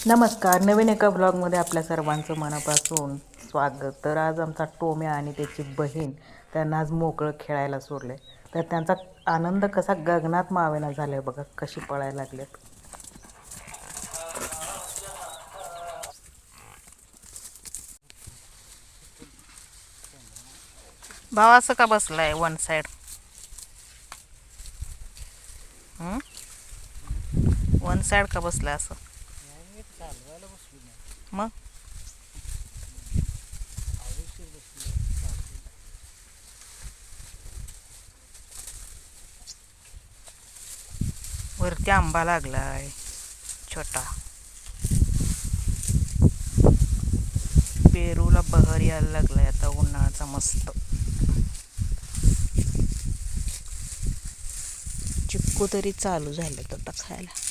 नमस्कार. नवीन एका ब्लॉगमध्ये आपल्या सर्वांचं मनापासून स्वागत. तर आज आमचा टोम्या आणि त्याची बहीण त्यांना आज मोकळं खेळायला सोडले. तर त्यांचा आनंद कसा गगनात मावेना झालाय बघा, कशी पळायला लागलेत. भाव असं का बसलाय वन साइड? वन साइड का बसलाय असं? मग वरती आंबा लागलाय छोटा. पेरूला बहर यायला लागलाय आता उन्हाळ्याचा मस्त. चिक्कू तरी चालू झाले आता खायला.